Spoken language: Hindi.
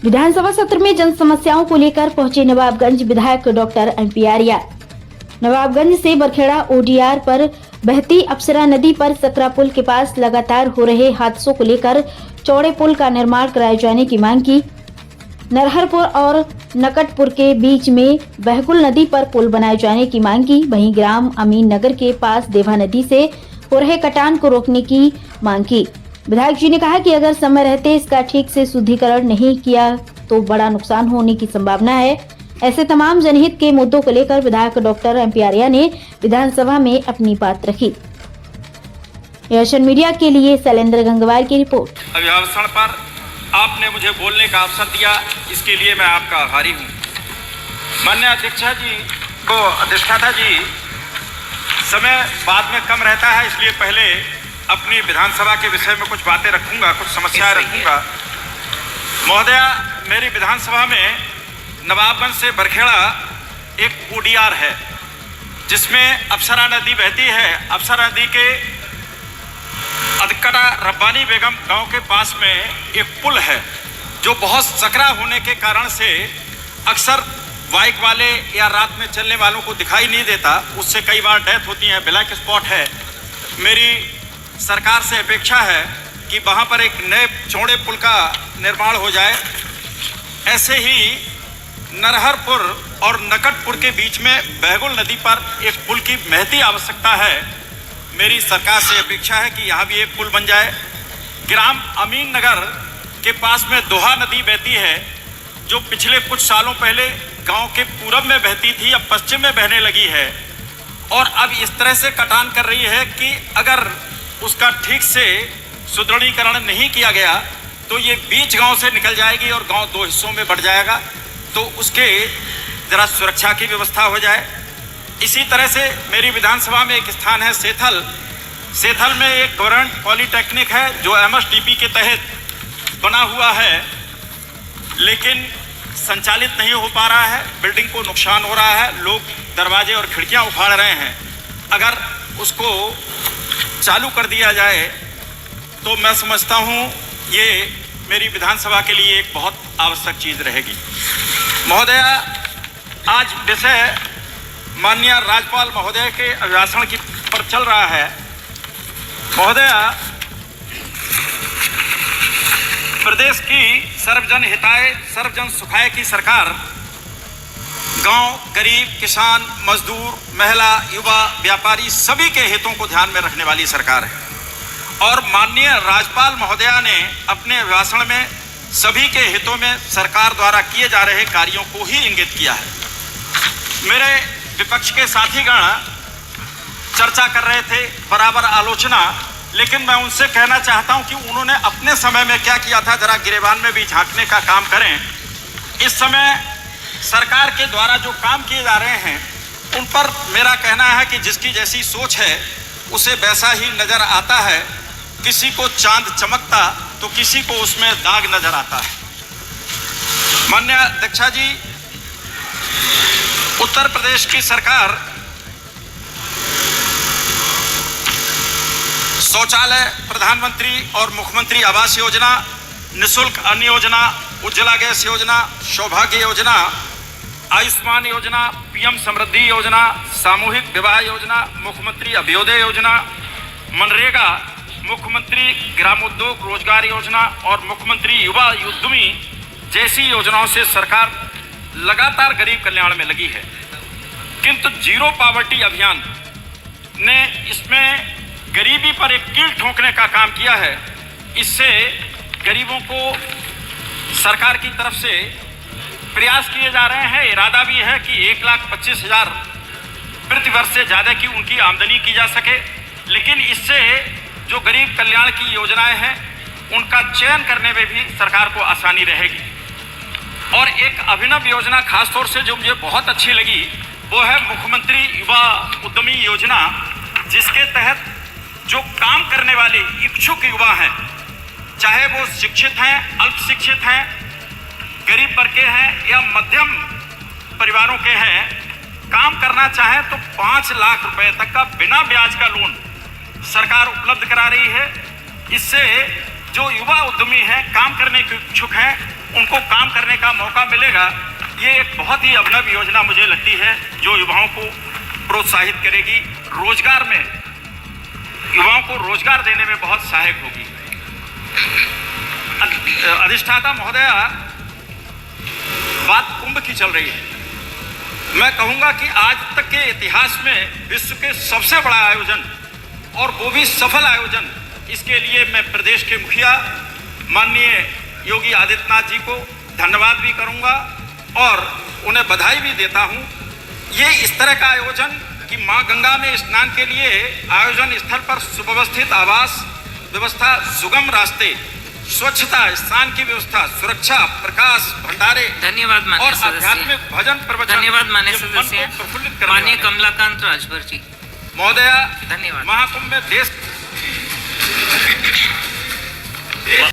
विधानसभा सत्र में जन समस्याओं को लेकर पहुंचे नवाबगंज विधायक डॉक्टर MP आर्या। नवाबगंज से बरखेड़ा ODR पर बहती अप्सरा नदी पर सकरा पुल के पास लगातार हो रहे हादसों को लेकर चौड़े पुल का निर्माण कराए जाने की मांग की। नरहरपुर और नकटपुर के बीच में बहगुल नदी पर पुल बनाए जाने की मांग की। वहीं ग्राम अमीन नगर के पास देवा नदी से हो रहे कटान को रोकने की मांग की। विधायक जी ने कहा कि अगर समय रहते इसका ठीक से शुद्धिकरण नहीं किया तो बड़ा नुकसान होने की संभावना है। ऐसे तमाम जनहित के मुद्दों को लेकर विधायक डॉक्टर MP आर्या ने विधानसभा में अपनी बात रखी। एशियन मीडिया के लिए शैलेंद्र गंगवार की रिपोर्ट। अभिभाषण पर आपने मुझे बोलने का अवसर दिया, इसके लिए मैं आपका आभारी हूँ। माननीय अधिष्ठाता जी, समय बाद में कम रहता है, इसलिए पहले अपनी विधानसभा के विषय में कुछ बातें रखूंगा, कुछ समस्याएं रखूंगा। महोदया, मेरी विधानसभा में नवाबगंज से बरखेड़ा एक ODR है जिसमें अप्सरा नदी बहती है। अप्सरा नदी के अदकड़ा रब्बानी बेगम गांव के पास में एक पुल है जो बहुत सकरा होने के कारण से अक्सर बाइक वाले या रात में चलने वालों को दिखाई नहीं देता, उससे कई बार डेथ होती है, ब्लैक स्पॉट है। मेरी सरकार से अपेक्षा है कि वहाँ पर एक नए चौड़े पुल का निर्माण हो जाए। ऐसे ही नरहरपुर और नकटपुर के बीच में बहगुल नदी पर एक पुल की महती आवश्यकता है। मेरी सरकार से अपेक्षा है कि यहाँ भी एक पुल बन जाए। ग्राम अमीन नगर के पास में दोहा नदी बहती है जो पिछले कुछ सालों पहले गांव के पूरब में बहती थी, अब पश्चिम में बहने लगी है और अब इस तरह से कटान कर रही है कि अगर उसका ठीक से सुदृढ़ीकरण नहीं किया गया तो ये बीच गांव से निकल जाएगी और गांव दो हिस्सों में बढ़ जाएगा, तो उसके जरा सुरक्षा की व्यवस्था हो जाए। इसी तरह से मेरी विधानसभा में एक स्थान है सेथल। सेथल में एक गवर्नमेंट पॉलीटेक्निक है जो MSDP के तहत बना हुआ है, लेकिन संचालित नहीं हो पा रहा है। बिल्डिंग को नुकसान हो रहा है, लोग दरवाजे और खिड़कियां उखाड़ रहे हैं। अगर उसको चालू कर दिया जाए तो मैं समझता हूं ये मेरी विधानसभा के लिए एक बहुत आवश्यक चीज़ रहेगी। महोदया, आज विषय माननीय राज्यपाल महोदय के अभिभाषण की पर चल रहा है। महोदया, प्रदेश की सर्वजन हिताय सर्वजन सुखाय की सरकार गांव, गरीब, किसान, मजदूर, महिला, युवा, व्यापारी सभी के हितों को ध्यान में रखने वाली सरकार है और माननीय राज्यपाल महोदया ने अपने भाषण में सभी के हितों में सरकार द्वारा किए जा रहे कार्यों को ही इंगित किया है। मेरे विपक्ष के साथीगण चर्चा कर रहे थे, बराबर आलोचना, लेकिन मैं उनसे कहना चाहता हूं कि उन्होंने अपने समय में क्या किया था जरा गिरेबान में भी झांकने का काम करें। इस समय सरकार के द्वारा जो काम किए जा रहे हैं उन पर मेरा कहना है कि जिसकी जैसी सोच है उसे वैसा ही नजर आता है। किसी को चांद चमकता तो किसी को उसमें दाग नजर आता है। माननीय अध्यक्षा जी, उत्तर प्रदेश की सरकार शौचालय, प्रधानमंत्री और मुख्यमंत्री आवास योजना, निःशुल्क अन्न योजना, उज्ज्वला गैस योजना, सौभाग्य योजना, आयुष्मान योजना, PM समृद्धि योजना, सामूहिक विवाह योजना, मुख्यमंत्री अभ्युदय योजना, मनरेगा, मुख्यमंत्री ग्रामोद्योग रोजगार योजना और मुख्यमंत्री युवा उद्यमी जैसी योजनाओं से सरकार लगातार गरीब कल्याण में लगी है। किंतु जीरो पॉवर्टी अभियान ने इसमें गरीबी पर एक कील ठोकने का काम किया है। इससे गरीबों को सरकार की तरफ से प्रयास किए जा रहे हैं, इरादा भी है कि 1,25,000 प्रति वर्ष से ज़्यादा की उनकी आमदनी की जा सके, लेकिन इससे जो गरीब कल्याण की योजनाएं हैं उनका चयन करने में भी सरकार को आसानी रहेगी। और एक अभिनव योजना खासतौर से जो मुझे बहुत अच्छी लगी वो है मुख्यमंत्री युवा उद्यमी योजना, जिसके तहत जो काम करने वाले इच्छुक युवा हैं, चाहे वो शिक्षित हैं, अल्प शिक्षित हैं, गरीब वर्ग के हैं या मध्यम परिवारों के हैं, काम करना चाहें तो 5 लाख रुपए तक का बिना ब्याज का लोन सरकार उपलब्ध करा रही है। इससे जो युवा उद्यमी हैं, काम करने के इच्छुक हैं, उनको काम करने का मौका मिलेगा। ये एक बहुत ही अभिनव योजना मुझे लगती है जो युवाओं को प्रोत्साहित करेगी, रोजगार में युवाओं को रोजगार देने में बहुत सहायक होगी। अधिष्ठाता महोदया, बात कुंभ की चल रही है। मैं कहूंगा कि आज तक के इतिहास में विश्व के सबसे बड़ा आयोजन और वो भी सफल आयोजन, इसके लिए मैं प्रदेश के मुखिया माननीय योगी आदित्यनाथ जी को धन्यवाद भी करूंगा और उन्हें बधाई भी देता हूं। ये इस तरह का आयोजन कि मां गंगा में स्नान के लिए आयोजन स्थल पर सुव्यवस्थित आवास व्यवस्था, सुगम रास्ते, स्वच्छता, स्नान की व्यवस्था, सुरक्षा, प्रकाश, भंडारे, धन्यवाद माननीय और सदस्य। आध्यात्मिक भजन प्रवचन। धन्यवाद माननीय जो मन को सदस्य। प्रफुल्लित करने माननीय वाले। कमलाकांत राजभर जी। महोदया, धन्यवाद। महाकुंभ में देश